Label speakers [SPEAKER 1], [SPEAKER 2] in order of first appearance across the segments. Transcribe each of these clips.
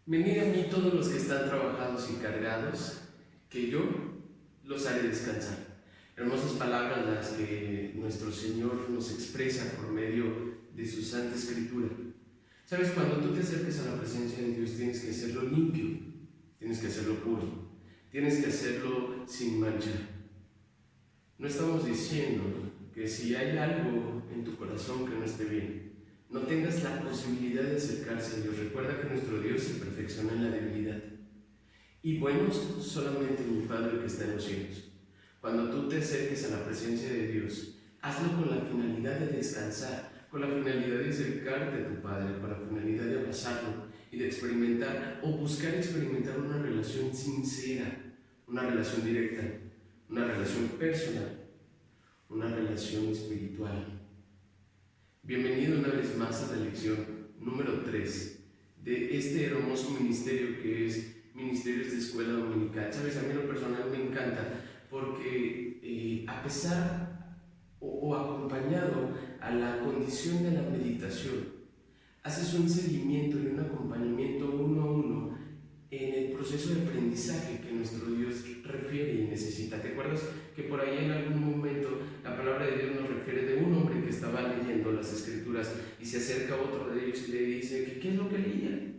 [SPEAKER 1] Venid a mí todos los que están trabajados y cargados, que yo los haré descansar. Hermosas palabras las que nuestro Señor nos expresa por medio de su Santa Escritura. Sabes, cuando tú te acerques a la presencia de Dios tienes que hacerlo limpio, tienes que hacerlo puro, tienes que hacerlo sin mancha. No estamos diciendo que si hay algo en tu corazón que no esté bien, no tengas la posibilidad de acercarse a Dios. Recuerda que nuestro Dios se perfecciona en la debilidad. Y buenos solamente mi Padre que está en los cielos. Cuando tú te acerques a la presencia de Dios, hazlo con la finalidad de descansar, con la finalidad de acercarte a tu Padre, con la finalidad de abrazarlo y de experimentar o buscar experimentar una relación sincera, una relación directa, una relación personal, una relación espiritual. Bienvenido una vez más a la lección número 3 de este hermoso ministerio que es Ministerios de Escuela Dominical. Sabes, a mí en lo personal me encanta porque a pesar o acompañado a la condición de la meditación, haces un seguimiento y un acompañamiento uno a uno en el proceso de aprendizaje que nuestro Dios refiere y necesita. ¿Te acuerdas que por ahí en algún momento la palabra de Dios nos refiere de un hombre que estaba leyendo las Escrituras y se acerca a otro de ellos y le dice que qué es lo que leía?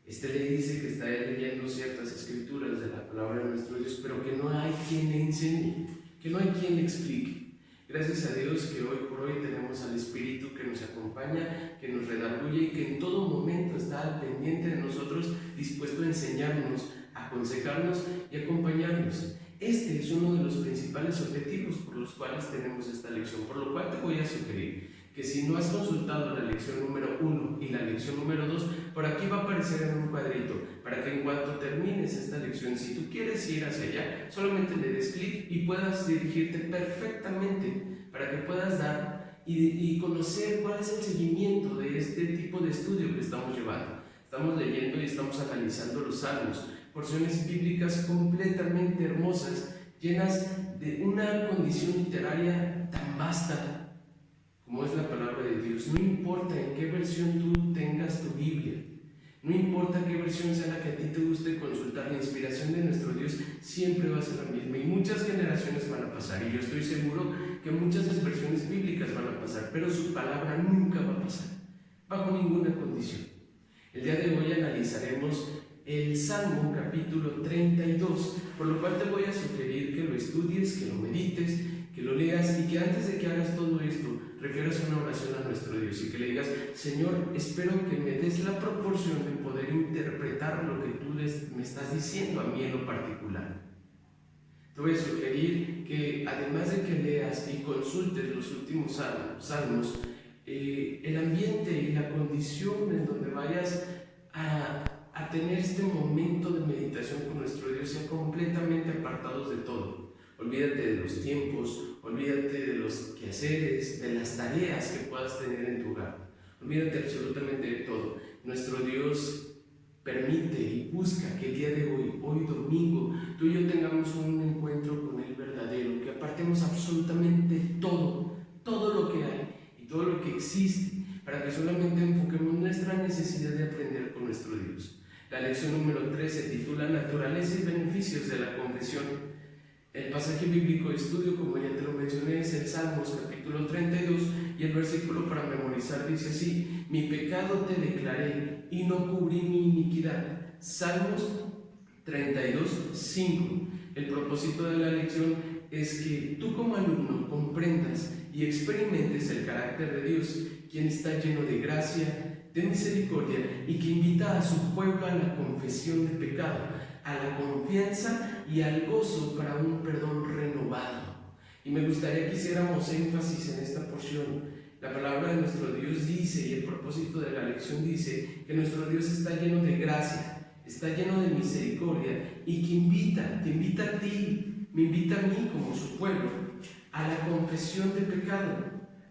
[SPEAKER 1] Este le dice que está leyendo ciertas Escrituras de la palabra de nuestro Dios, pero que no hay quien le enseñe, que no hay quien le explique. Gracias a Dios que hoy por hoy tenemos al Espíritu que nos acompaña, que nos redarguye y que en todo momento está al pendiente de nosotros, dispuesto a enseñarnos, a aconsejarnos y acompañarnos. Este es uno de los principales objetivos por los cuales tenemos esta lección, por lo cual te voy a sugerir que si no has consultado la lección número 1 y la lección número 2, por aquí va a aparecer en un cuadrito, para que en cuanto termines esta lección, si tú quieres ir hacia allá, solamente le des clic y puedas dirigirte perfectamente, para que puedas dar y conocer cuál es el seguimiento de este tipo de estudio que estamos llevando. Estamos leyendo y estamos analizando los salmos, porciones bíblicas completamente hermosas, llenas de una condición literaria tan vasta como es la palabra de Dios. No importa en qué versión tú tengas tu Biblia, no importa qué versión sea la que a ti te guste consultar, la inspiración de nuestro Dios siempre va a ser la misma y muchas generaciones van a pasar, y yo estoy seguro que muchas versiones bíblicas van a pasar, pero su palabra nunca va a pasar, bajo ninguna condición. El día de hoy analizaremos el Salmo capítulo 32, por lo cual te voy a sugerir que lo estudies, que lo medites, que lo leas y que antes de que hagas todo esto refieras una oración a nuestro Dios y que le digas: Señor, espero que me des la proporción de poder interpretar lo que tú me estás diciendo a mí en lo particular. Te voy a sugerir que además de que leas y consultes los últimos salmos, el ambiente y la condición en donde vayas a tener este momento de meditación con nuestro Dios sean completamente apartados de todo. Olvídate de los tiempos, olvídate de los quehaceres, de las tareas que puedas tener en tu hogar. Olvídate absolutamente de todo. Nuestro Dios permite y busca que el día de hoy domingo, tú y yo tengamos un encuentro con Él verdadero, que apartemos absolutamente todo lo que hay y todo lo que existe, para que solamente enfoquemos nuestra necesidad de aprender con nuestro Dios. La lección número 3 se titula Naturaleza y beneficios de la confesión. El pasaje bíblico de estudio, como ya te lo mencioné, es el Salmos capítulo 32 y el versículo para memorizar dice así: mi pecado te declaré y no cubrí mi iniquidad. Salmos 32, 5. El propósito de la lección es que tú como alumno comprendas y experimentes el carácter de Dios, quien está lleno de gracia, de misericordia y que invita a su pueblo a la confesión de pecado, a la confianza y al gozo para un perdón renovado. Y me gustaría que hiciéramos énfasis en esta porción. La palabra de nuestro Dios dice, y el propósito de la lección dice, que nuestro Dios está lleno de gracia, está lleno de misericordia y que te invita a ti, me invita a mí como su pueblo, a la confesión de pecado,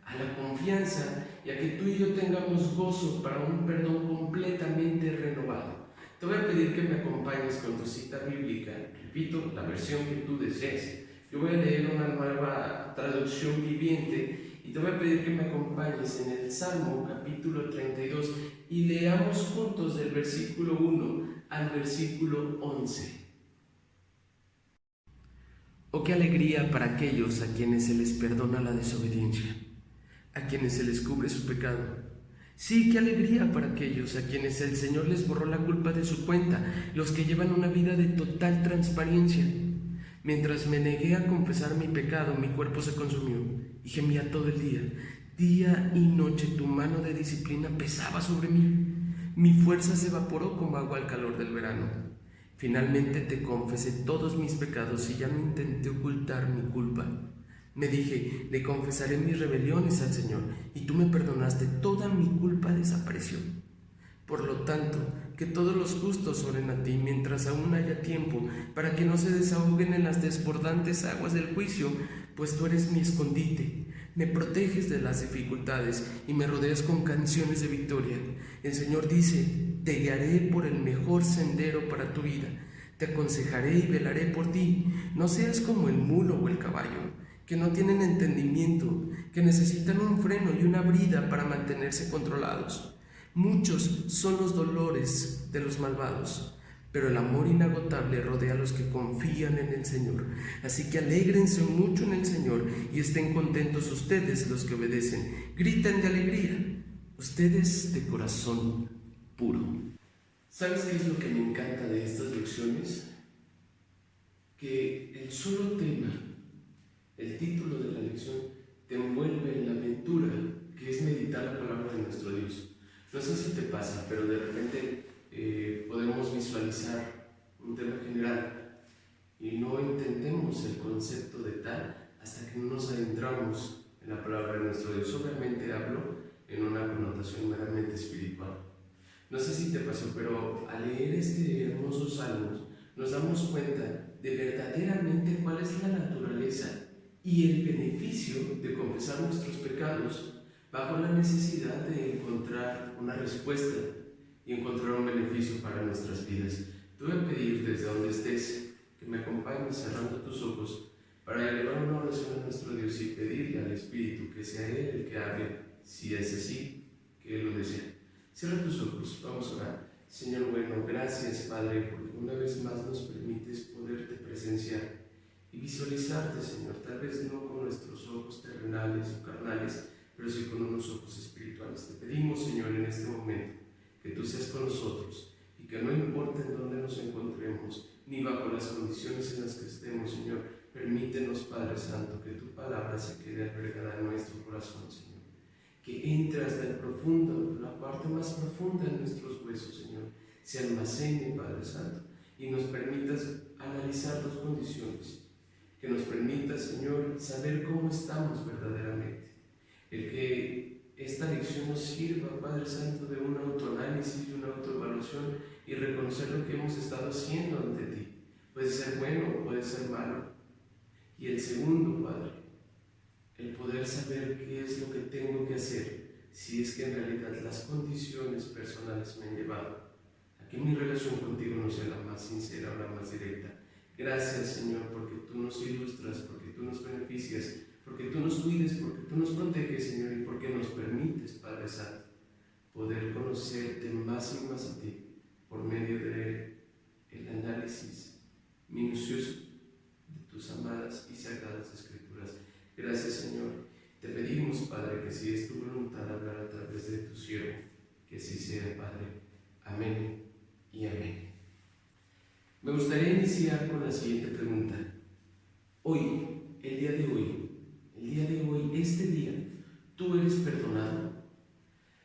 [SPEAKER 1] a la confianza y a que tú y yo tengamos gozo para un perdón completamente renovado. Te voy a pedir que me acompañes con tu cita bíblica, repito, la versión que tú desees. Yo voy a leer una nueva traducción viviente Y te voy a pedir que me acompañes en el Salmo capítulo 32 y leamos juntos del versículo 1 al versículo 11. Oh, qué alegría para aquellos a quienes se les perdona la desobediencia, a quienes se les cubre su pecado. Sí, qué alegría para aquellos a quienes el Señor les borró la culpa de su cuenta, los que llevan una vida de total transparencia. Mientras me negué a confesar mi pecado, mi cuerpo se consumió y gemía todo el día. Día y noche tu mano de disciplina pesaba sobre mí. Mi fuerza se evaporó como agua al calor del verano. Finalmente te confesé todos mis pecados y ya no intenté ocultar mi culpa. Me dije, le confesaré mis rebeliones al Señor, y tú me perdonaste, toda mi culpa desapareció. Por lo tanto, que todos los justos oren a ti mientras aún haya tiempo, para que no se desahoguen en las desbordantes aguas del juicio, pues tú eres mi escondite. Me proteges de las dificultades y me rodeas con canciones de victoria. El Señor dice, te guiaré por el mejor sendero para tu vida. Te aconsejaré y velaré por ti. No seas como el mulo o el caballo, que no tienen entendimiento, que necesitan un freno y una brida para mantenerse controlados. Muchos son los dolores de los malvados, pero el amor inagotable rodea a los que confían en el Señor. Así que alégrense mucho en el Señor y estén contentos ustedes los que obedecen. Griten de alegría, ustedes de corazón puro. ¿Sabes qué es lo que me encanta de estas lecciones? Que el solo tema, el título de la lección, te envuelve en la aventura que es meditar la palabra de nuestro Dios. No sé si te pasa, pero de repente podemos visualizar un tema general y no entendemos el concepto de tal hasta que no nos adentramos en la palabra de nuestro Dios. Obviamente hablo en una connotación meramente espiritual. No sé si te pasó, pero al leer este hermoso salmos nos damos cuenta de verdaderamente cuál es la naturaleza y el beneficio de confesar nuestros pecados bajo la necesidad de encontrar una respuesta y encontrar un beneficio para nuestras vidas. Te voy a pedir desde donde estés que me acompañes cerrando tus ojos para elevar una oración a nuestro Dios y pedirle al Espíritu que sea Él el que hable, si es así, que Él lo desea. Cierra tus ojos, vamos a orar. Señor bueno, gracias Padre, porque una vez más nos permites poderte presenciar y visualizarte, Señor, tal vez no con nuestros ojos terrenales o carnales, pero sí con unos ojos espirituales. Te pedimos, Señor, en este momento, que tú seas con nosotros y que no importa en dónde nos encontremos, ni bajo las condiciones en las que estemos, Señor, permítenos, Padre Santo, que tu palabra se quede albergada en nuestro corazón, Señor. Que entre hasta el profundo, la parte más profunda de nuestros huesos, Señor, se almacene, Padre Santo, y nos permitas analizar tus condiciones, que nos permitas, Señor, saber cómo estamos verdaderamente. El que esta lección nos sirva, Padre Santo, de un autoanálisis y una autoevaluación y reconocer lo que hemos estado haciendo ante ti. Puede ser bueno o puede ser malo. Y el segundo, Padre, el poder saber qué es lo que tengo que hacer si es que en realidad las condiciones personales me han llevado a que mi relación contigo no sea la más sincera o la más directa. Gracias, Señor, porque tú nos ilustras, porque tú nos beneficias, porque tú nos cuides, porque tú nos proteges, Señor, y porque nos permites, Padre Santo, poder conocerte más y más a ti por medio de el análisis minucioso de tus amadas y sagradas Escrituras. Gracias, Señor. Te pedimos, Padre, que si es tu voluntad hablar a través de tu siervo, que así sea, Padre. Amén y amén. Me gustaría iniciar con la siguiente pregunta. Hoy, el día de hoy, este día, ¿tú eres perdonado?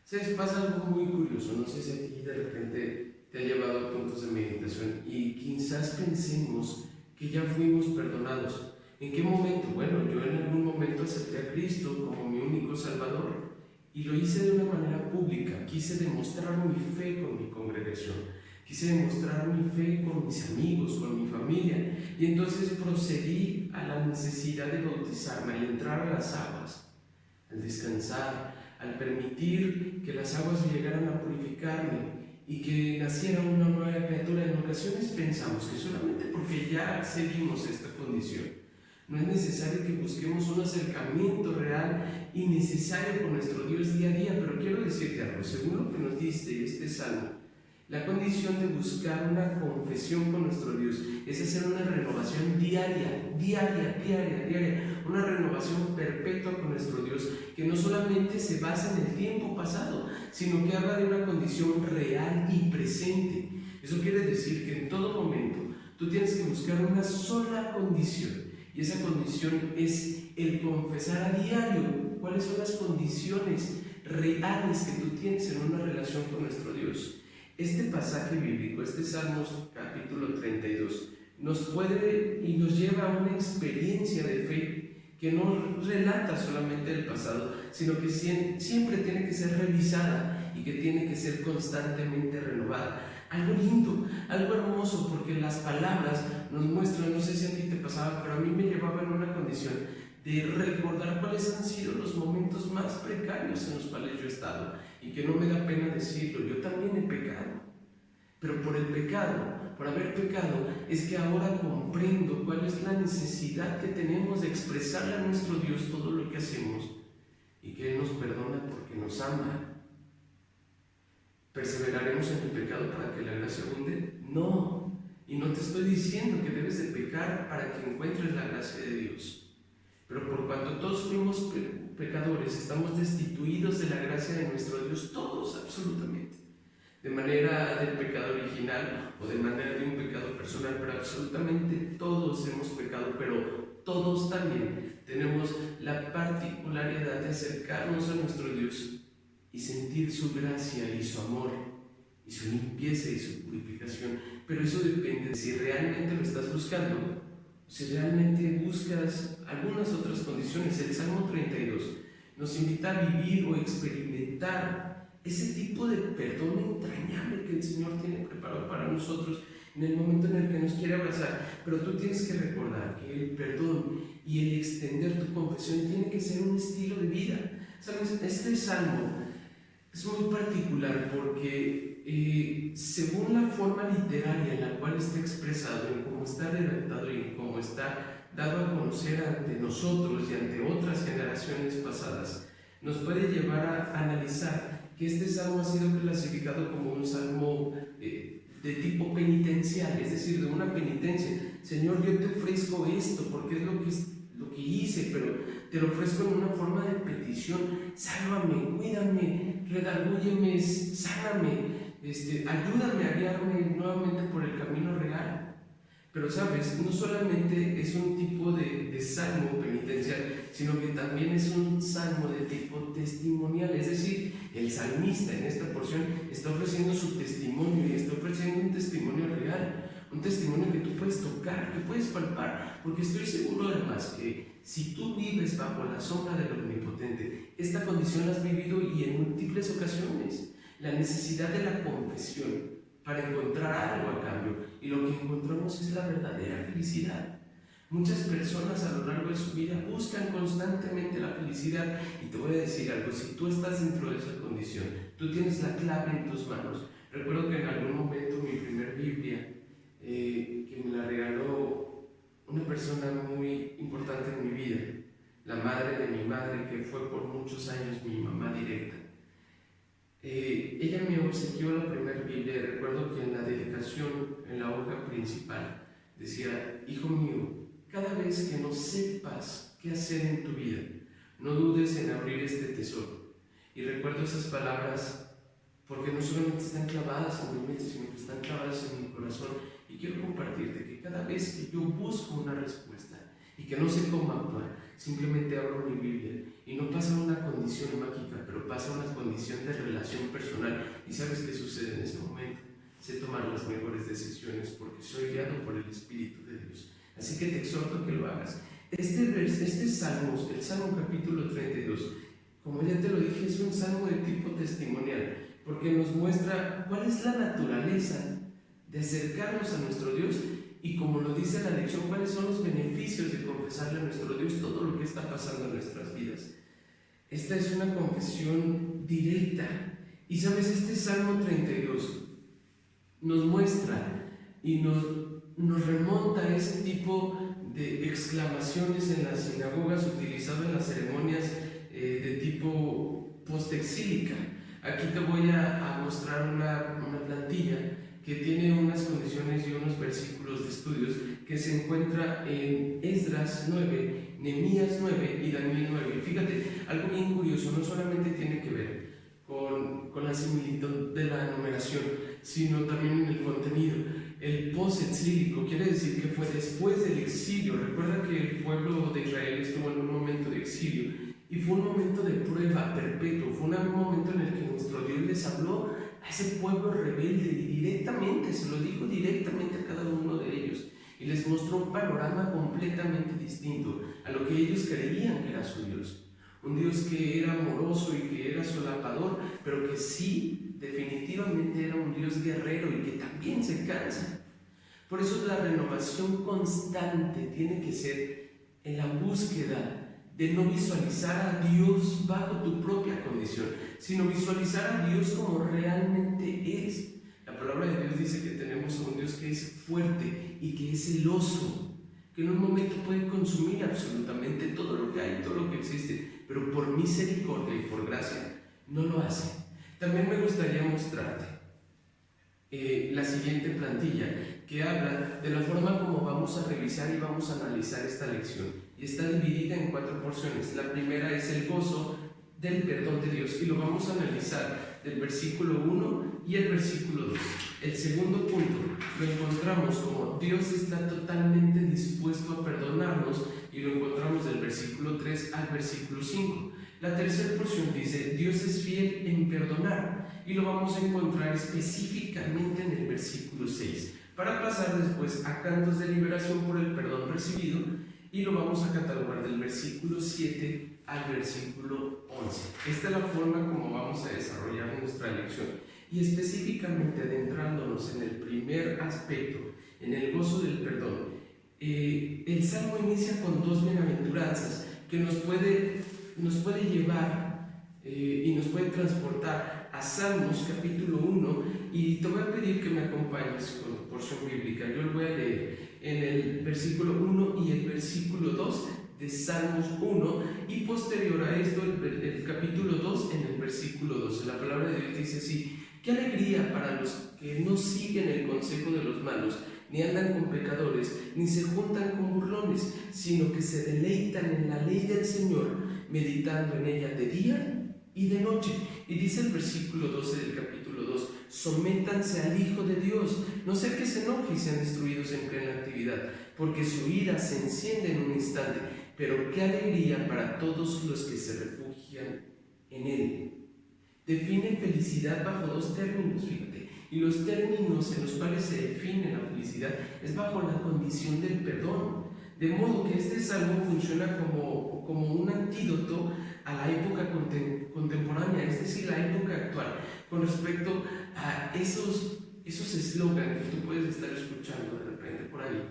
[SPEAKER 1] ¿Sabes? Pasa algo muy curioso. No sé si a ti de repente te ha llevado a puntos de meditación y quizás pensemos que ya fuimos perdonados. ¿En qué momento? Bueno, yo en algún momento acepté a Cristo como mi único Salvador y lo hice de una manera pública. Quise demostrar mi fe con mi congregación. Quise demostrar mi fe con mis amigos, con mi familia, y entonces procedí a la necesidad de bautizarme, al entrar a las aguas, al descansar, al permitir que las aguas llegaran a purificarme y que naciera una nueva criatura. En ocasiones pensamos que solamente porque ya accedimos a esta condición, No es necesario que busquemos un acercamiento real y necesario con nuestro Dios día a día, pero quiero decirte algo, según lo que nos dice este salmo, la condición de buscar una confesión con nuestro Dios es hacer una renovación diaria, una renovación perpetua con nuestro Dios, que no solamente se basa en el tiempo pasado, sino que habla de una condición real y presente. Eso quiere decir que en todo momento tú tienes que buscar una sola condición, y esa condición es el confesar a diario cuáles son las condiciones reales que tú tienes en una relación con nuestro Dios. Este pasaje bíblico, este Salmos capítulo 32, nos puede y nos lleva a una experiencia de fe que no relata solamente el pasado, sino que siempre tiene que ser revisada y que tiene que ser constantemente renovada. Algo lindo, algo hermoso, porque las palabras nos muestran, no sé si a ti te pasaba, pero a mí me llevaban a una condición de recordar cuáles han sido los momentos más precarios en los cuales yo he estado, y que no me da pena decirlo, yo también he pecado, pero por el pecado, por haber pecado, es que ahora comprendo cuál es la necesidad que tenemos de expresarle a nuestro Dios todo lo que hacemos, y que Él nos perdona porque nos ama. ¿Perseveraremos en el pecado para que la gracia abunde? No, y no te estoy diciendo que debes de pecar para que encuentres la gracia de Dios. Pero por cuanto todos fuimos pecadores, estamos destituidos de la gracia de nuestro Dios, todos absolutamente, de manera del pecado original o de manera de un pecado personal, pero absolutamente todos hemos pecado, pero todos también tenemos la particularidad de acercarnos a nuestro Dios y sentir su gracia y su amor y su limpieza y su purificación. Pero eso depende de si realmente lo estás buscando, si realmente buscas algunas otras condiciones. El Salmo 32 nos invita a vivir o experimentar ese tipo de perdón entrañable que el Señor tiene preparado para nosotros en el momento en el que nos quiere abrazar. Pero tú tienes que recordar que el perdón y el extender tu confesión tiene que ser un estilo de vida. ¿Sabes? Este salmo es muy particular porque según la forma literaria en la cual está expresado, en cómo está redactado y en cómo está dado a conocer ante nosotros y ante otras generaciones pasadas, nos puede llevar a analizar que este salmo ha sido clasificado como un salmo de tipo penitencial, es decir, de una penitencia. Señor, yo te ofrezco esto porque es lo que hice, pero te lo ofrezco en una forma de petición. Sálvame, cuídame, redarbúlleme, sáname, ayúdame a guiarme nuevamente por el camino real. Pero sabes, no solamente es un tipo de salmo penitencial, sino que también es un salmo de tipo testimonial. Es decir, el salmista en esta porción está ofreciendo su testimonio y está ofreciendo un testimonio real, un testimonio que tú puedes tocar, que puedes palpar, porque estoy seguro además que si tú vives bajo la sombra del Omnipotente, esta condición la has vivido y en múltiples ocasiones. La necesidad de la confesión para encontrar algo a cambio, y lo que encontramos es la verdadera felicidad. Muchas personas a lo largo de su vida buscan constantemente la felicidad, y te voy a decir algo: si tú estás dentro de esa condición, tú tienes la clave en tus manos. Recuerdo que en algún momento mi primer Biblia, que me la regaló una persona muy importante en mi vida, la madre de mi madre, que fue por muchos años mi mamá directa, ella me obsequió la primera Biblia. Recuerdo que en la dedicación, en la hoja principal, decía: hijo mío, cada vez que no sepas qué hacer en tu vida, no dudes en abrir este tesoro. Y recuerdo esas palabras porque no solamente están clavadas en mi mente, sino que están clavadas en mi corazón. Y quiero compartirte que cada vez que yo busco una respuesta y que no sé cómo actuar, simplemente abro mi Biblia y no pasa una condición mágica, pero pasa una condición de relación personal. ¿Y sabes qué sucede en ese momento? Sé tomar las mejores decisiones porque soy guiado por el Espíritu de Dios. Así que te exhorto a que lo hagas. Este salmo, el Salmo capítulo 32, como ya te lo dije, es un salmo de tipo testimonial, porque nos muestra cuál es la naturaleza de acercarnos a nuestro Dios, y como lo dice la lección, cuáles son los beneficios de confesarle a nuestro Dios todo lo que está pasando en nuestras vidas. Esta es una confesión directa. Y sabes, este Salmo 32 nos muestra y nos remonta a ese tipo de exclamaciones en las sinagogas utilizado en las ceremonias de tipo postexílica. Aquí te voy a mostrar una plantilla que tiene unas condiciones y unos versículos de estudios que se encuentra en Esdras 9, Nehemías 9 y Daniel 9. Fíjate, algo bien curioso, no solamente tiene que ver con la similitud de la numeración, sino también en el contenido. El post-exílico quiere decir que fue después del exilio. Recuerda que el pueblo de Israel estuvo en un momento de exilio y fue un momento de prueba perpetuo. Fue un momento en el que nuestro Dios les habló a ese pueblo rebelde y directamente, se lo dijo directamente a cada uno de ellos y les mostró un panorama completamente distinto a lo que ellos creían que era su Dios. Un Dios que era amoroso y que era solapador, pero que sí, definitivamente era un Dios guerrero y que también se cansa. Por eso la renovación constante tiene que ser en la búsqueda de no visualizar a Dios bajo tu propia condición, sino visualizar a Dios como realmente es. La palabra de Dios dice que tenemos a un Dios que es fuerte y que es celoso, que en un momento puede consumir absolutamente todo lo que hay, todo lo que existe, pero por misericordia y por gracia no lo hace. También me gustaría mostrarte la siguiente plantilla que habla de la forma como vamos a revisar y vamos a analizar esta lección, y está dividida en 4 porciones. La primera es el gozo del perdón de Dios y lo vamos a analizar del versículo 1 y el versículo 2. El segundo punto lo encontramos como Dios está totalmente dispuesto a perdonarnos y lo encontramos del versículo 3 al versículo 5. La tercera porción dice Dios es fiel en perdonar y lo vamos a encontrar específicamente en el versículo 6, para pasar después a cantos de liberación por el perdón recibido, y lo vamos a catalogar del versículo 7 al versículo 11. Esta es la forma como vamos a desarrollar nuestra lección, y específicamente adentrándonos en el primer aspecto, en el gozo del perdón. El Salmo inicia con 2 bienaventuranzas que nos puede llevar y nos puede transportar a Salmos capítulo 1, y te voy a pedir que me acompañes con porción bíblica. Yo lo voy a leer en el versículo 1 y el versículo 2 de Salmos 1, y posterior a esto el capítulo 2 en el versículo 12. La palabra de Dios dice así: qué alegría para los que no siguen el consejo de los malos, ni andan con pecadores, ni se juntan con burlones, sino que se deleitan en la ley del Señor, meditando en ella de día y de noche. Y dice el versículo 12 del capítulo 2: sométanse al Hijo de Dios, no sea que se enoje y sean destruidos en plena actividad, porque su ira se enciende en un instante, pero qué alegría para todos los que se refugian en Él. Define felicidad bajo 2 términos, fíjate, y los términos en los cuales se define la felicidad es bajo la condición del perdón, de modo que este salmo funciona como un antídoto a la época contemporánea, es decir, la época actual, con respecto a esos eslogans que tú puedes estar escuchando de repente por ahí,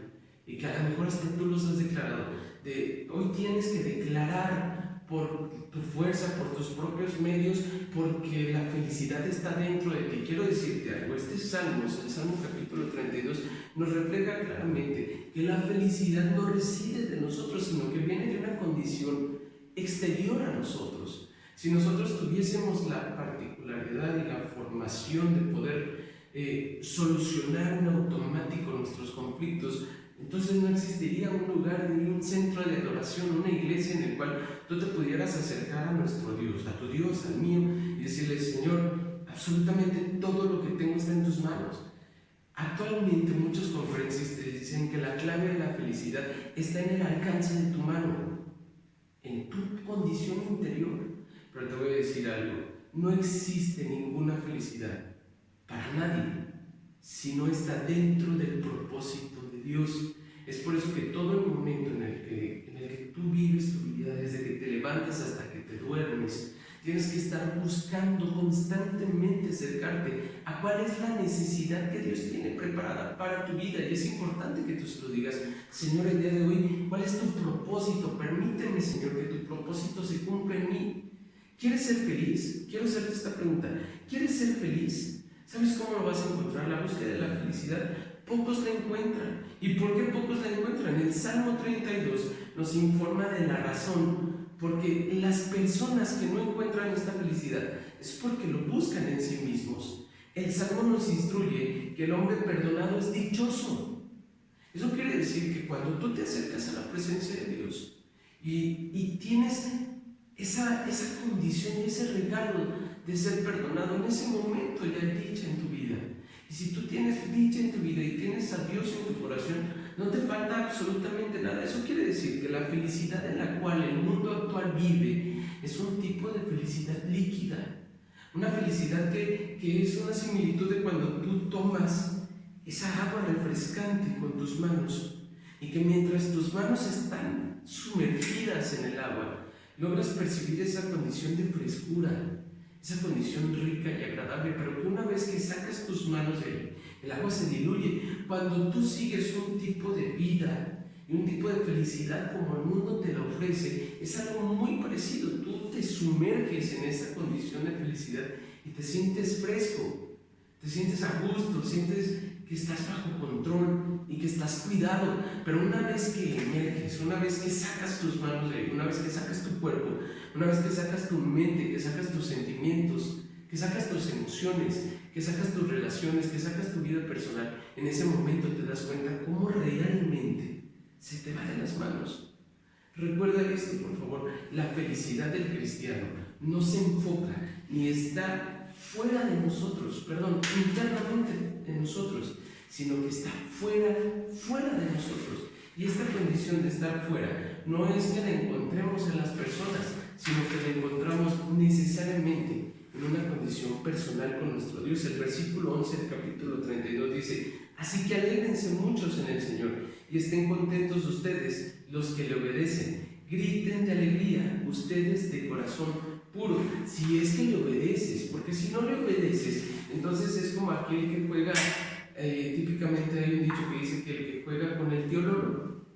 [SPEAKER 1] y que a lo mejor hasta tú los has declarado, de hoy tienes que declarar por tu fuerza, por tus propios medios, porque la felicidad está dentro de ti. Quiero decirte algo, este Salmo, el Salmo capítulo 32, nos refleja claramente que la felicidad no reside de nosotros, sino que viene de una condición exterior a nosotros. Si nosotros tuviésemos la particularidad y la formación de poder solucionar en automático nuestros conflictos, entonces no existiría un lugar ni un centro de adoración, una iglesia en el cual tú te pudieras acercar a nuestro Dios, a tu Dios, al mío, y decirle: Señor, absolutamente todo lo que tengo está en tus manos. Actualmente muchos conferencistas te dicen que la clave de la felicidad está en el alcance de tu mano, en tu condición interior. Pero te voy a decir algo: no existe ninguna felicidad para nadie si no está dentro del propósito de Dios. Es por eso que todo el momento en el que tú vives tu vida, desde que te levantas hasta que te duermes, tienes que estar buscando constantemente acercarte a cuál es la necesidad que Dios tiene preparada para tu vida. Y es importante que tú se lo digas: Señor, el día de hoy, ¿cuál es tu propósito? Permíteme, Señor, que tu propósito se cumpla en mí. ¿Quieres ser feliz? Quiero hacerte esta pregunta: ¿quieres ser feliz? ¿Sabes cómo lo vas a encontrar? La búsqueda de la felicidad pocos la encuentran. ¿Y por qué pocos la encuentran? El Salmo 32 nos informa de la razón, porque las personas que no encuentran esta felicidad es porque lo buscan en sí mismos. El Salmo nos instruye que el hombre perdonado es dichoso. Eso quiere decir que cuando tú te acercas a la presencia de Dios y tienes esa condición y ese regalo de ser perdonado, en ese momento ya hay dicha en tu vida. Y si tú tienes dicha en tu vida y tienes a Dios en tu corazón, no te falta absolutamente nada. Eso quiere decir que la felicidad en la cual el mundo actual vive es un tipo de felicidad líquida. Una felicidad que es una similitud de cuando tú tomas esa agua refrescante con tus manos y que mientras tus manos están sumergidas en el agua, logras percibir esa condición de frescura, esa condición rica y agradable, pero que una vez que sacas tus manos de ahí, el agua se diluye. Cuando tú sigues un tipo de vida y un tipo de felicidad como el mundo te la ofrece, es algo muy parecido. Tú te sumerges en esa condición de felicidad y te sientes fresco, te sientes a gusto, sientes que estás bajo control y que estás cuidado. Pero una vez que emerges, una vez que sacas tus manos de ahí, una vez que sacas tu cuerpo, una vez que sacas tu mente, que sacas tus sentimientos, que sacas tus emociones, que sacas tus relaciones, que sacas tu vida personal, en ese momento te das cuenta cómo realmente se te va de las manos. Recuerda esto, por favor: la felicidad del cristiano no se enfoca ni está fuera de nosotros, internamente en nosotros, sino que está fuera de nosotros. Y esta condición de estar fuera no es que la encontremos en las personas, sino que la encontramos necesariamente en una condición personal con nuestro Dios. El versículo 11 del capítulo 32 dice: así que alégrense muchos en el Señor y estén contentos ustedes los que le obedecen. Griten de alegría ustedes de corazón puro, si es que le obedeces, porque si no le obedeces, entonces es como aquel que juega, típicamente hay un dicho que dice que el que juega con el tío Lolo.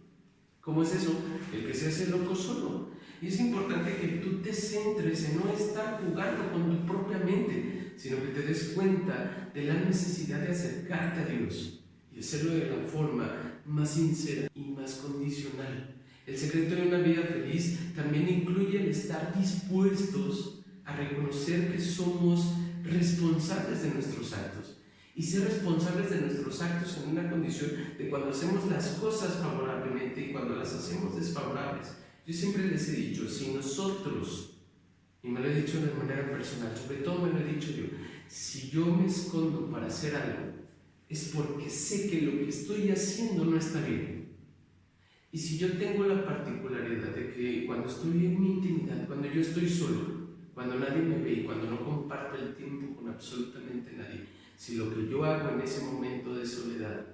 [SPEAKER 1] ¿Cómo es eso? El que se hace loco solo. Y es importante que tú te centres en no estar jugando con tu propia mente, sino que te des cuenta de la necesidad de acercarte a Dios y hacerlo de la forma más sincera y más condicional. El secreto de una vida feliz también incluye el estar dispuestos a reconocer que somos responsables de nuestros actos. Y ser responsables de nuestros actos en una condición de cuando hacemos las cosas favorablemente y cuando las hacemos desfavorables. Yo siempre les he dicho, si nosotros, y me lo he dicho de manera personal, sobre todo me lo he dicho yo, si yo me escondo para hacer algo, es porque sé que lo que estoy haciendo no está bien. Y si yo tengo la particularidad de que cuando estoy en mi intimidad, cuando yo estoy solo, cuando nadie me ve y cuando no comparto el tiempo con absolutamente nadie, si lo que yo hago en ese momento de soledad,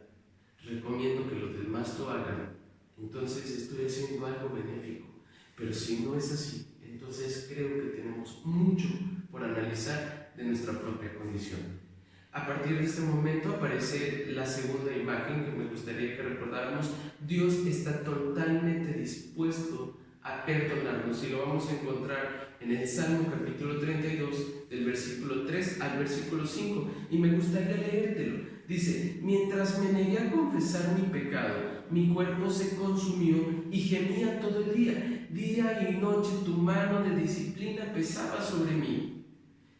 [SPEAKER 1] recomiendo que los demás lo hagan, entonces estoy haciendo algo benéfico. Pero si no es así, entonces creo que tenemos mucho por analizar de nuestra propia condición. A partir de este momento aparece la segunda imagen que me gustaría que recordáramos. Dios está totalmente dispuesto a perdonarnos, y lo vamos a encontrar en el Salmo capítulo 32, del versículo 3 al versículo 5, y me gustaría leértelo. Dice: mientras me negué a confesar mi pecado, mi cuerpo se consumió y gemía todo el día. Día y noche tu mano de disciplina pesaba sobre mí.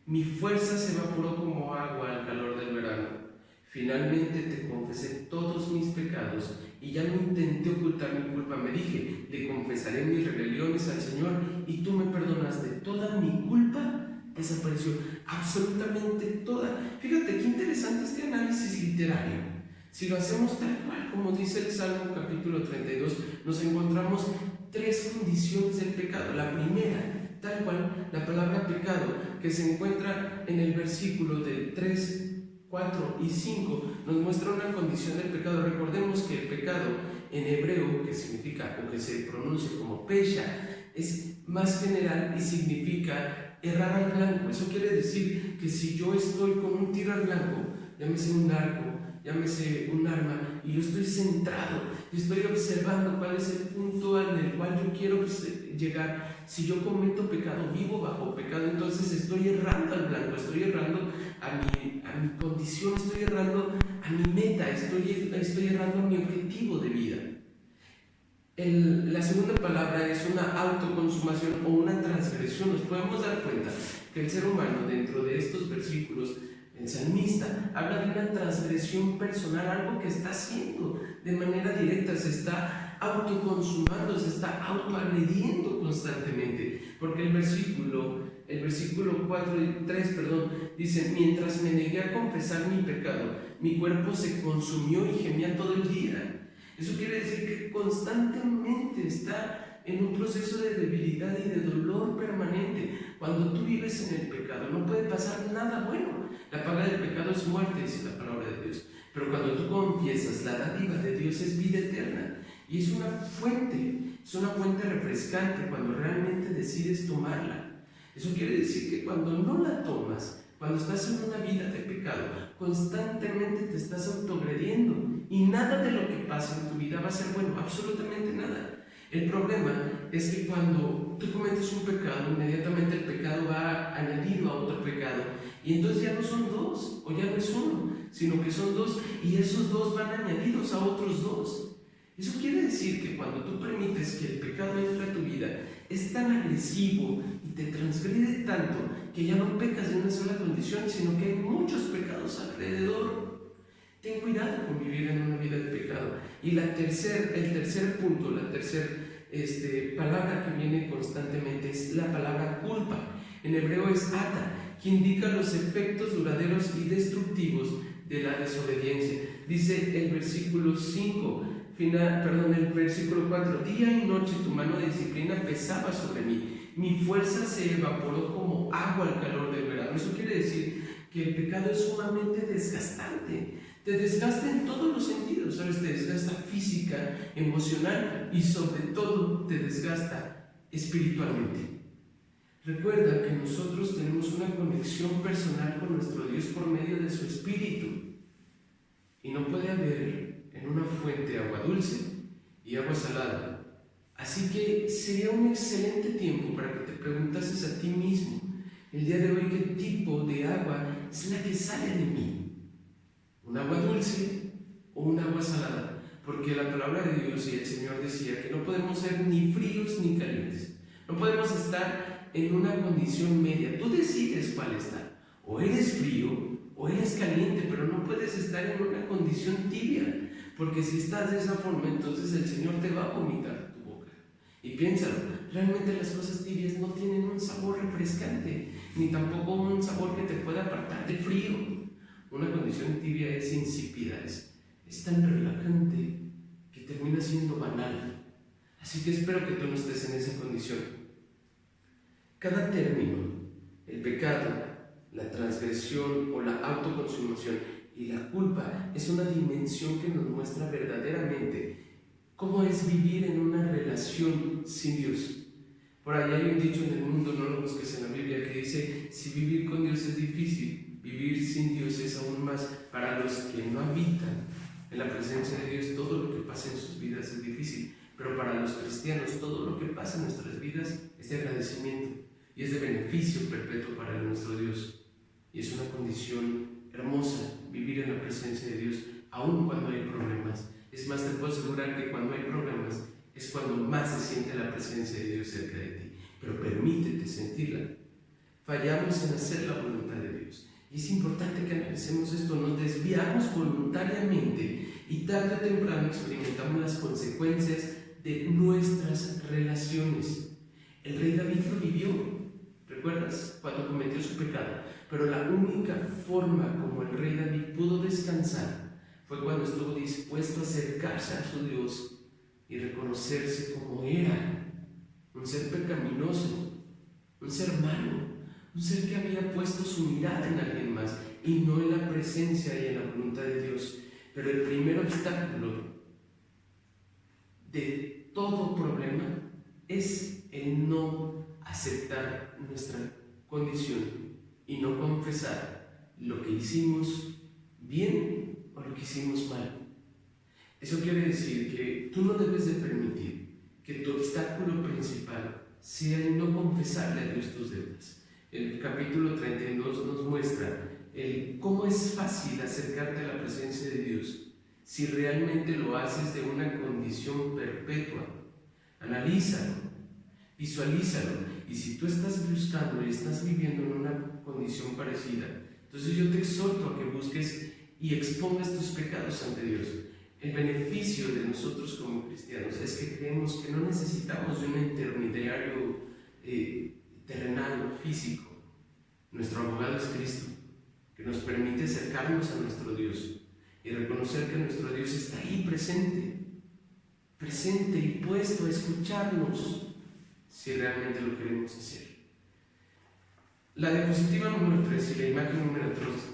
[SPEAKER 1] Mi fuerza se evaporó como agua al calor del verano. Finalmente te confesé todos mis pecados y ya no intenté ocultar mi culpa. Me dije: le confesaré mis rebeliones al Señor y tú me perdonaste. Toda mi culpa desapareció, absolutamente toda. Fíjate qué interesante este análisis literario. Si lo hacemos tal cual como dice el Salmo capítulo 32, nos encontramos tres condiciones del pecado. La primera, tal cual, la palabra pecado, que se encuentra en el versículo del 3, 4 y 5, nos muestra una condición del pecado. Recordemos que el pecado en hebreo, que significa o que se pronuncia como pesha, es más general y significa errar al blanco. Eso quiere decir que si yo estoy con un tiro al blanco, llámese un arco, llámese un arma, y yo estoy centrado, y estoy observando cuál es el punto en el cual yo quiero llegar, si yo cometo pecado, vivo bajo pecado, entonces estoy errando al blanco, estoy errando a mi condición, estoy errando a mi meta, estoy errando a mi objetivo de vida. La segunda palabra es una autoconsumación o una transgresión. Nos podemos dar cuenta que el ser humano, dentro de estos versículos, el salmista habla de una transgresión personal, algo que está haciendo de manera directa, se está autoconsumando, se está autoagrediendo constantemente, porque el versículo 3, dice: mientras me negué a confesar mi pecado, mi cuerpo se consumió y gemía todo el día. Eso quiere decir que constantemente está en un proceso de debilidad y de dolor permanente. Cuando tú vives en el pecado no puede pasar nada bueno. La paga del pecado es muerte, dice la palabra de Dios. Pero cuando tú confiesas, la dádiva de Dios es vida eterna. Y es una fuente refrescante cuando realmente decides tomarla. Eso quiere decir que cuando no la tomas, cuando estás en una vida de pecado, constantemente te estás autoagrediendo y nada de lo que pasa en tu vida va a ser bueno, absolutamente nada. El problema es que cuando tú cometes un pecado, inmediatamente el pecado va añadido a otro pecado y entonces ya no son dos o ya no es uno, sino que son dos y esos dos van añadidos a otros dos. Eso quiere decir que cuando tú permites que el pecado entre a tu vida, es tan agresivo y te transgrede tanto que ya no pecas en una sola condición, sino que hay muchos pecados alrededor. Ten cuidado con vivir en una vida de pecado. Y el tercer punto, la tercera palabra que viene constantemente es la palabra culpa. En hebreo es ata, que indica los efectos duraderos y destructivos de la desobediencia. Dice el versículo 4: día y noche tu mano de disciplina pesaba sobre mí, mi fuerza se evaporó como agua al calor del verano. Eso quiere decir que el pecado es sumamente desgastante, te desgasta en todos los sentidos, ¿sabes? Te desgasta física, emocional y sobre todo te desgasta espiritualmente. Recuerda que nosotros tenemos una conexión personal con nuestro Dios por medio de su Espíritu y no puede haber en una fuente agua dulce y agua salada. Así que sería un excelente tiempo para que te preguntases a ti mismo el día de hoy: ¿qué tipo de agua es la que sale de mí? ¿Un agua dulce o un agua salada? Porque la palabra de Dios y el Señor decía que no podemos ser ni fríos ni calientes. No podemos estar en una condición media. Tú decides cuál estar. O eres frío o eres caliente, pero no puedes estar en una condición tibia. Porque si estás de esa forma, entonces el Señor te va a vomitar tu boca. Y piénsalo, realmente las cosas tibias no tienen un sabor refrescante, ni tampoco un sabor que te pueda apartar de frío. Una condición tibia es insípida, es tan relajante que termina siendo banal. Así que espero que tú no estés en esa condición. Cada término, el pecado, la transgresión o la autoconsumación y la culpa, es una dimensión que nos muestra verdaderamente cómo es vivir en una relación sin Dios. Por ahí hay un dicho en el mundo, no lo busques en la Biblia, que dice: si vivir con Dios es difícil, vivir sin Dios es aún más. Para los que no habitan en la presencia de Dios, todo lo que pasa en sus vidas es difícil, pero para los cristianos todo lo que pasa en nuestras vidas es de agradecimiento y es de beneficio perpetuo para nuestro Dios. Y es una condición hermosa vivir en la presencia de Dios, aun cuando hay problemas. Es más, te puedo asegurar que cuando hay problemas es cuando más se siente la presencia de Dios cerca de ti, pero permítete sentirla. Fallamos en hacer la voluntad de Dios y es importante que analicemos esto. Nos desviamos voluntariamente y tarde o temprano experimentamos las consecuencias de nuestras relaciones. El rey David lo vivió, ¿recuerdas? Cuando cometió su pecado. Pero la única forma como el rey David pudo descansar fue cuando estuvo dispuesto a acercarse a su Dios y reconocerse como era, un ser pecaminoso, un ser malo, un ser que había puesto su mirada en alguien más y no en la presencia y en la voluntad de Dios. Pero el primer obstáculo de todo problema es el no aceptar nuestra condición y no confesar lo que hicimos bien o lo que hicimos mal. Eso quiere decir que tú no debes de permitir que tu obstáculo principal sea el no confesarle a Dios tus deudas. El capítulo 32 nos muestra cómo es fácil acercarte a la presencia de Dios si realmente lo haces de una condición perpetua. Analízalo, visualízalo, y si tú estás buscando y estás viviendo en una condición parecida, entonces yo te exhorto a que busques y expongas tus pecados ante Dios. El beneficio de nosotros como cristianos es que creemos que no necesitamos de un intermediario terrenal o físico. Nuestro abogado es Cristo, que nos permite acercarnos a nuestro Dios y reconocer que nuestro Dios está ahí presente y puesto a escucharnos si realmente lo queremos hacer. La diapositiva número 3 y la imagen número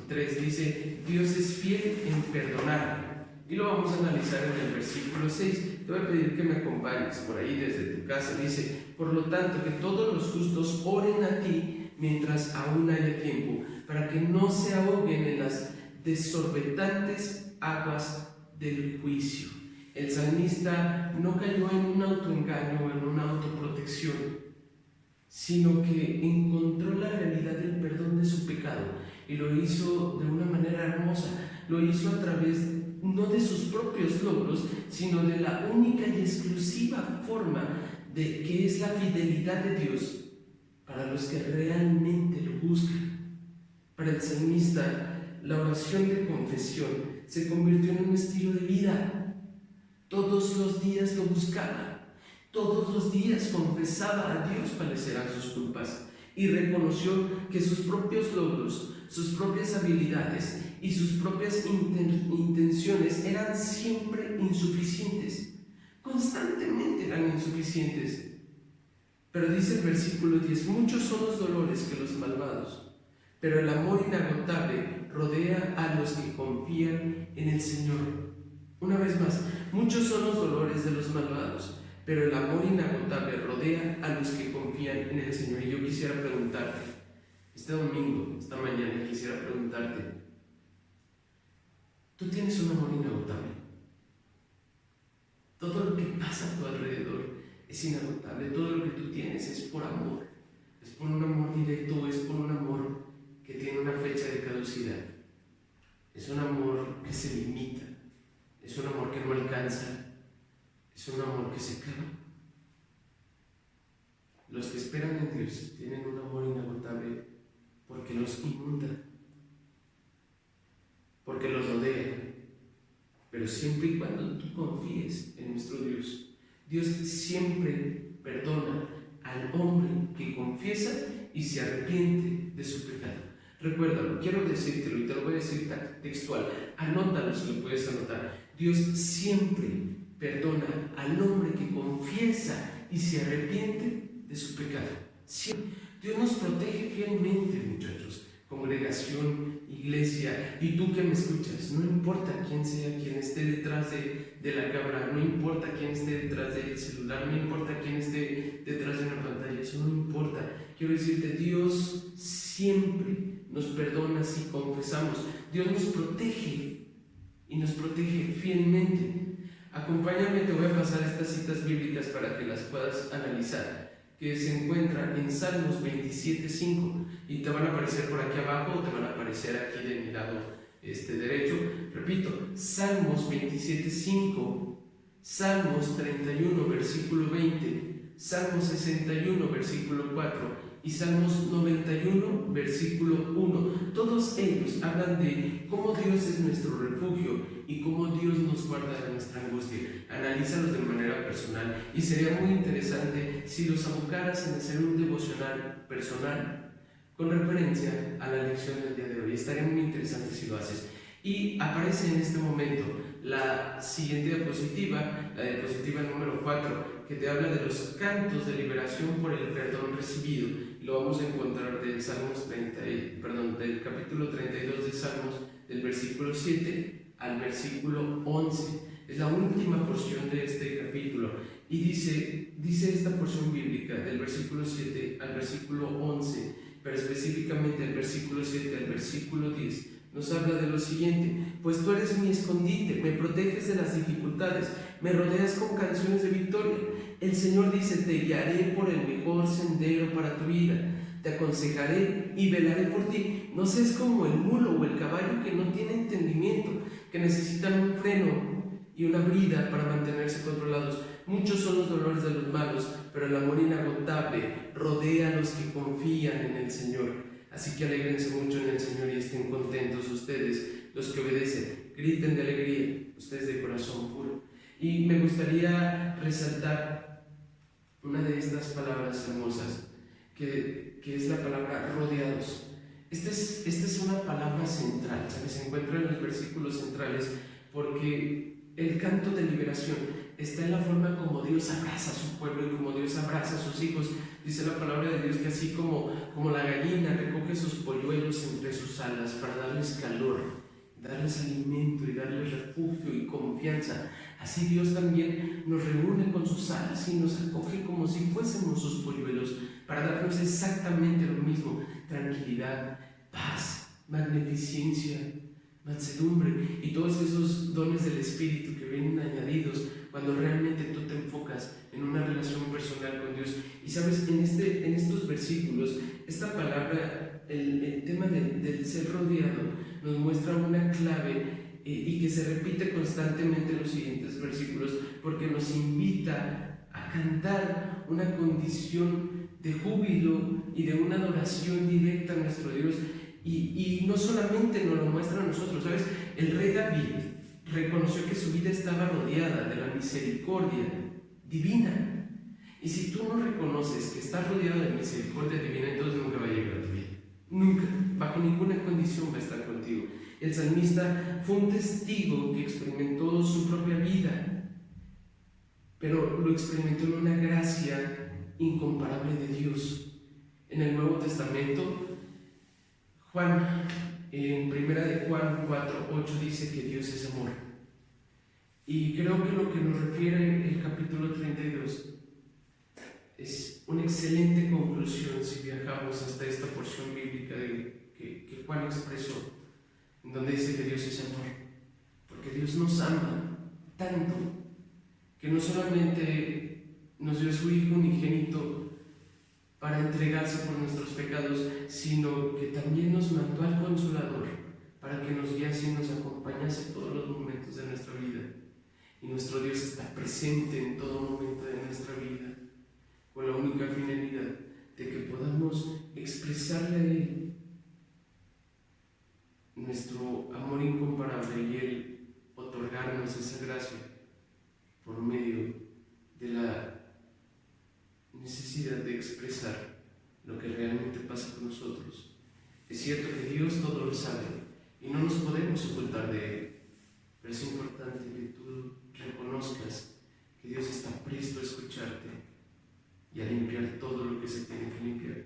[SPEAKER 1] 3 dice: Dios es fiel en perdonar, y lo vamos a analizar en el versículo 6. Te voy a pedir que me acompañes por ahí desde tu casa. Dice: por lo tanto, que todos los justos oren a ti mientras aún haya tiempo, para que no se ahoguen en las desorbitantes aguas del juicio. El salmista no cayó en un autoengaño o en una autoprotección, sino que encontró la realidad del perdón de su pecado y lo hizo de una manera hermosa. Lo hizo a través no de sus propios logros, sino de la única y exclusiva forma de que es la fidelidad de Dios para los que realmente lo buscan. Para el salmista, la oración de confesión se convirtió en un estilo de vida. Todos los días lo buscaba, todos los días confesaba a Dios cuáles eran sus culpas y reconoció que sus propios logros, sus propias habilidades y sus propias intenciones eran siempre insuficientes, constantemente eran insuficientes. Pero dice el versículo 10: muchos son los dolores que los malvados, pero el amor inagotable rodea a los que confían en el Señor. Una vez más, muchos son los dolores de los malvados, pero el amor inagotable rodea a los que confían en el Señor. Y yo quisiera preguntarte, este domingo, esta mañana, quisiera preguntarte: ¿tú tienes un amor inagotable? Todo lo que pasa a tu alrededor es inagotable. Todo lo que tú tienes es por amor. Es por un amor directo, es por un amor que tiene una fecha de caducidad. Es un amor que se limita. Es un amor que no alcanza. Es un amor que se clava. Los que esperan en Dios tienen un amor inagotable porque los inunda, porque los rodea. Pero siempre y cuando tú confíes en nuestro Dios, Dios siempre perdona al hombre que confiesa y se arrepiente de su pecado. Recuérdalo, quiero decírtelo y te lo voy a decir textual. Anótalo si lo puedes anotar. Dios siempre perdona al hombre que confiesa y se arrepiente de su pecado. Siempre. Dios nos protege fielmente, muchachos. Congregación, iglesia, y tú que me escuchas, no importa quién sea quien esté detrás de la cámara, no importa quién esté detrás del celular, no importa quién esté detrás de una pantalla, eso no importa. Quiero decirte, Dios siempre nos perdona si confesamos. Dios nos protege y nos protege fielmente. Acompáñame, te voy a pasar estas citas bíblicas para que las puedas analizar, que se encuentran en Salmos 27:5 y te van a aparecer por aquí abajo o te van a aparecer aquí de mi lado derecho. Repito, Salmos 27:5, Salmos 31 versículo 20, Salmos 61 versículo 4 y Salmos 91 versículo 1. Todos ellos hablan de cómo Dios es nuestro refugio y cómo Dios nos guarda de nuestra angustia. Analízalos de manera personal y sería muy interesante si los abocaras en hacer un devocional personal con referencia a la lección del día de hoy. Estaría muy interesante si lo haces. Y aparece en este momento la siguiente diapositiva, la diapositiva número 4, que te habla de los cantos de liberación por el perdón recibido. Lo vamos a encontrar del del capítulo 32 de Salmos, del versículo 7 al versículo 11. Es la última porción de este capítulo. Y dice esta porción bíblica, del versículo 7 al versículo 11, pero específicamente del versículo 7 al versículo 10, nos habla de lo siguiente: pues tú eres mi escondite, me proteges de las dificultades, me rodeas con canciones de victoria. El Señor dice, te guiaré por el mejor sendero para tu vida, te aconsejaré y velaré por ti. No seas como el mulo o el caballo que no tiene entendimiento, que necesitan un freno y una brida para mantenerse controlados. Muchos son los dolores de los malos, pero el amor inagotable rodea a los que confían en el Señor. Así que alégrense mucho en el Señor y estén contentos ustedes, los que obedecen. Griten de alegría, ustedes de corazón puro. Y me gustaría resaltar una de estas palabras hermosas, que es la palabra rodeados. Esta es una palabra central, ¿sabes? Se encuentra en los versículos centrales porque el canto de liberación está en la forma como Dios abraza a su pueblo y como Dios abraza a sus hijos. Dice la palabra de Dios que así como la gallina recoge sus polluelos entre sus alas para darles calor, darles alimento y darles refugio y confianza, así Dios también nos reúne con sus alas y nos acoge como si fuésemos sus polluelos para darnos exactamente lo mismo: tranquilidad, paz, magnificencia, mansedumbre y todos esos dones del Espíritu que vienen añadidos cuando realmente tú te enfocas en una relación personal con Dios. Y sabes, en estos versículos, esta palabra, el tema del ser rodeado, nos muestra una clave y que se repite constantemente en los siguientes versículos, porque nos invita a cantar una condición de júbilo y de una adoración directa a nuestro Dios. Y no solamente nos lo muestra a nosotros, ¿sabes? El rey David reconoció que su vida estaba rodeada de la misericordia divina. Y si tú no reconoces que estás rodeado de misericordia divina, entonces nunca va a llegar a tu vida. Nunca, bajo ninguna condición va a estar contigo. El salmista fue un testigo que experimentó su propia vida, pero lo experimentó en una gracia incomparable de Dios. En el Nuevo Testamento, Juan, en 1 de Juan 4:8 dice que Dios es amor. Y creo que lo que nos refiere el capítulo 32 es una excelente conclusión si viajamos hasta esta porción bíblica que Juan expresó, en donde dice que Dios es amor. Porque Dios nos ama tanto que no solamente nos dio a su Hijo unigénito para entregarse por nuestros pecados, sino que también nos mandó al Consolador para que nos guiase y nos acompañase en todos los momentos de nuestra vida. Y nuestro Dios está presente en todo momento de nuestra vida, con la única finalidad de que podamos expresarle a Él nuestro amor incomparable y Él otorgarnos esa gracia por medio de la necesidad de expresar lo que realmente pasa con nosotros. Es cierto que Dios todo lo sabe y no nos podemos ocultar de Él, pero es importante que tú reconozcas que Dios está presto a escucharte y a limpiar todo lo que se tiene que limpiar.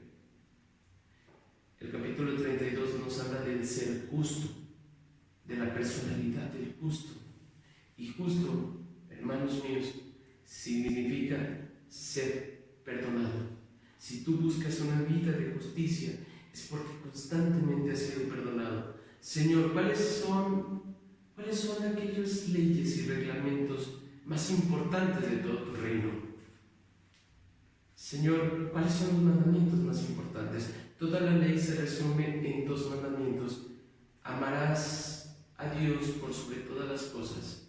[SPEAKER 1] El capítulo 32 nos habla del ser justo, de la personalidad del justo. Y justo, hermanos míos, significa ser perdonado. Si tú buscas una vida de justicia, es porque constantemente has sido perdonado. Señor, ¿cuáles son aquellas leyes y reglamentos más importantes de todo tu reino? Señor, ¿cuáles son los mandamientos más importantes? Toda la ley se resume en 2 mandamientos: amarás a Dios por sobre todas las cosas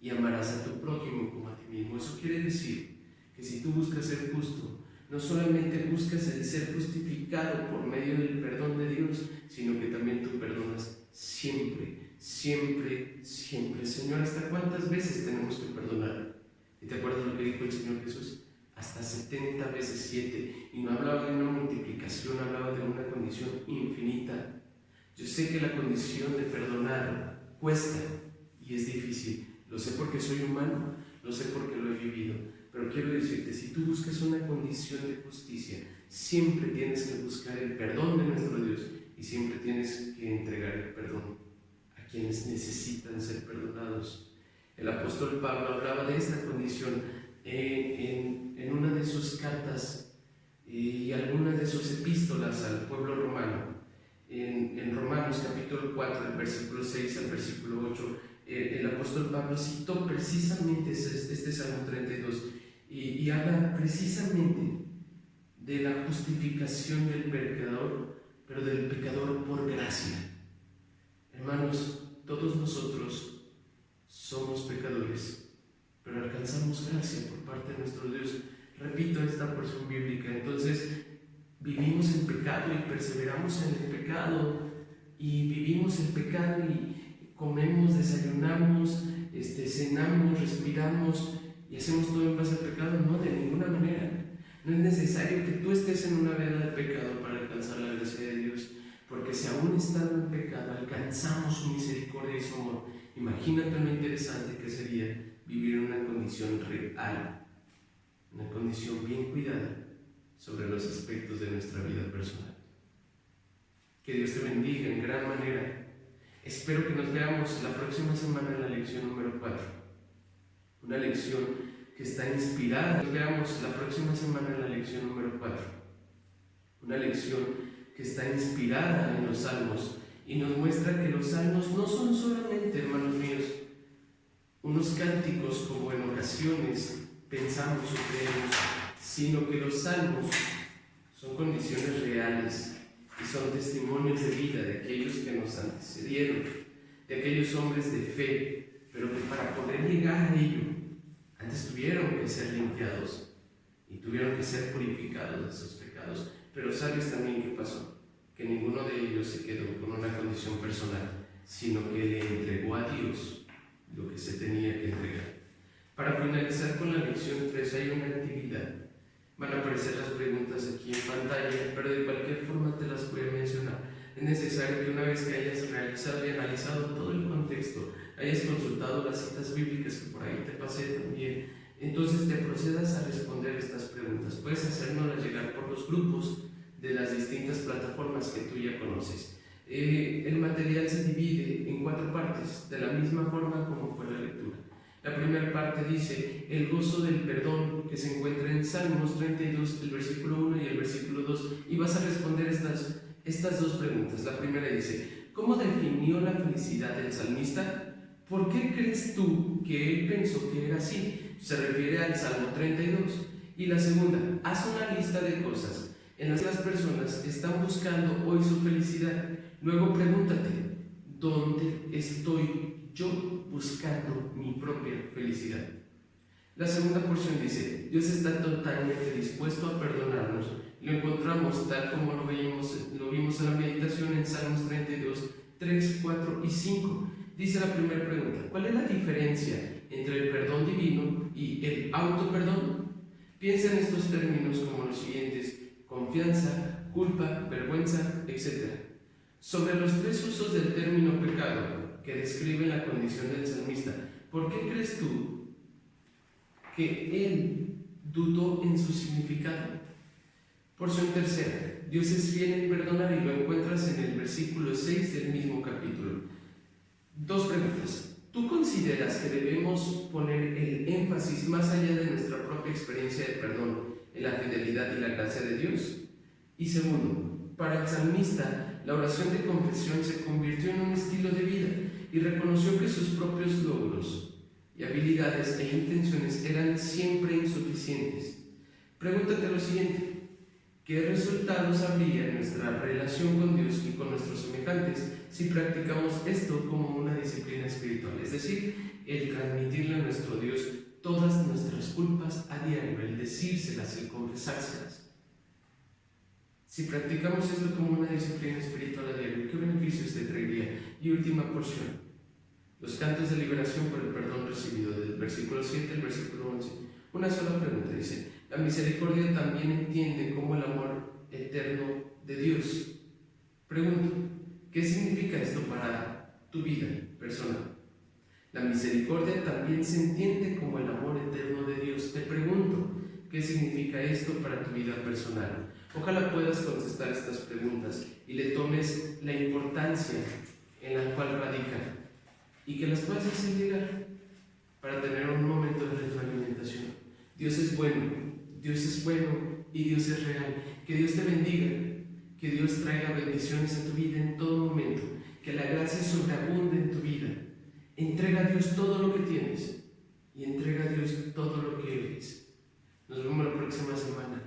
[SPEAKER 1] y amarás a tu prójimo como a ti mismo. Eso quiere decir que si tú buscas ser justo, no solamente buscas el ser justificado por medio del perdón de Dios, sino que también tú perdonas siempre, siempre, siempre. Señor, ¿hasta cuántas veces tenemos que perdonar? ¿Y te acuerdas lo que dijo el Señor Jesús? Hasta 70 veces 7. Y no hablaba de una multiplicación, hablaba de una condición infinita. Yo sé que la condición de perdonar cuesta y es difícil. Lo sé porque soy humano, lo sé porque lo he vivido. Pero quiero decirte, si tú buscas una condición de justicia, siempre tienes que buscar el perdón de nuestro Dios y siempre tienes que entregar el perdón a quienes necesitan ser perdonados. El apóstol Pablo hablaba de esta condición en una de sus cartas y algunas de sus epístolas al pueblo romano. En Romanos capítulo 4, del versículo 6 al versículo 8, el apóstol Pablo citó precisamente este Salmo 32 y habla precisamente de la justificación del pecador, pero del pecador por gracia. Hermanos, todos nosotros somos pecadores, pero alcanzamos gracia por parte de nuestro Dios. Repito esta porción bíblica. Entonces, vivimos en pecado y perseveramos en el pecado, y vivimos el pecado y comemos, desayunamos, cenamos, respiramos y hacemos todo en base al pecado. No, de ninguna manera. No es necesario que tú estés en una veda de pecado para alcanzar la gracia de Dios, porque si aún estando en pecado alcanzamos su misericordia y su amor, imagínate lo interesante que sería vivir en una condición real, una condición bien cuidada sobre los aspectos de nuestra vida personal. Que Dios te bendiga en gran manera. Espero que nos veamos la próxima semana en la lección número 4. Una lección que está inspirada. Nos veamos la próxima semana en la lección número 4. Una lección que está inspirada en los salmos y nos muestra que los salmos no son solamente, hermanos míos, unos cánticos como en ocasiones pensamos o creemos, sino que los salmos son condiciones reales y son testimonios de vida de aquellos que nos antecedieron, de aquellos hombres de fe, pero que para poder llegar a ello, antes tuvieron que ser limpiados y tuvieron que ser purificados de sus pecados. Pero ¿sabes también qué pasó? Que ninguno de ellos se quedó con una condición personal, sino que le entregó a Dios lo que se tenía que entregar. Para finalizar con la lección 3 hay una actividad. Van a aparecer las preguntas aquí en pantalla, pero de cualquier forma te las voy a mencionar. Es necesario que una vez que hayas realizado y analizado todo el contexto, hayas consultado las citas bíblicas que por ahí te pasé también, entonces te procedas a responder estas preguntas. Puedes hacérnoslas llegar por los grupos de las distintas plataformas que tú ya conoces. El material se divide en 4 partes, de la misma forma como fue la lectura. La primera parte dice el gozo del perdón, que se encuentra en Salmos 32, el versículo 1 y el versículo 2, y vas a responder estas 2 preguntas. La primera dice, ¿cómo definió la felicidad del salmista? ¿Por qué crees tú que él pensó que era así? Se refiere al Salmo 32. Y la segunda, haz una lista de cosas en las que las personas están buscando hoy su felicidad. Luego pregúntate, ¿dónde estoy yo buscando mi propia felicidad? La segunda porción dice, Dios está totalmente dispuesto a perdonarnos. Lo encontramos tal como lo vimos en la meditación en Salmos 32, 3, 4 y 5. Dice la primera pregunta, ¿cuál es la diferencia entre el perdón divino y el autoperdón? Piensa en estos términos como los siguientes: confianza, culpa, vergüenza, etc. Sobre los 3 usos del término pecado que describen la condición del salmista, ¿por qué crees tú que él dudó en su significado? Porción tercera, Dios es fiel en perdonar, y lo encuentras en el versículo 6 del mismo capítulo. 2 preguntas. ¿Tú consideras que debemos poner el énfasis más allá de nuestra propia experiencia de perdón en la fidelidad y la gracia de Dios? Y segundo, para el salmista, la oración de confesión se convirtió en un estilo de vida y reconoció que sus propios logros y habilidades e intenciones eran siempre insuficientes. Pregúntate lo siguiente: ¿qué resultados habría en nuestra relación con Dios y con nuestros semejantes si practicamos esto como una disciplina espiritual? Es decir, el transmitirle a nuestro Dios todas nuestras culpas a diario, el decírselas, el confesárselas. Si practicamos esto como una disciplina espiritual a diario, ¿qué beneficios te traería? Y última porción, los cantos de liberación por el perdón recibido, del versículo 7 al versículo 11. Una sola pregunta, dice: la misericordia también entiende como el amor eterno de Dios. Pregunto, ¿qué significa esto para tu vida personal? La misericordia también se entiende como el amor eterno de Dios. Te pregunto, ¿qué significa esto para tu vida personal? Ojalá puedas contestar estas preguntas y le tomes la importancia en la cual radican y que las puedas hacer llegar para tener un momento de retroalimentación. Dios es bueno y Dios es real. Que Dios te bendiga, que Dios traiga bendiciones a tu vida en todo momento, que la gracia sobreabunde en tu vida Entrega a Dios todo lo que tienes y entrega a Dios todo lo que eres. Nos vemos la próxima semana.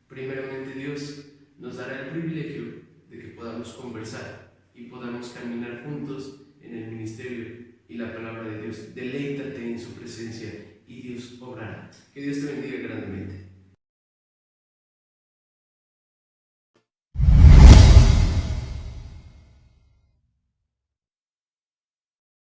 [SPEAKER 1] Primeramente Dios nos dará el privilegio de que podamos conversar y podamos caminar juntos en el ministerio y la palabra de Dios. Deleítate en su presencia y Dios obrará. Que Dios te bendiga grandemente.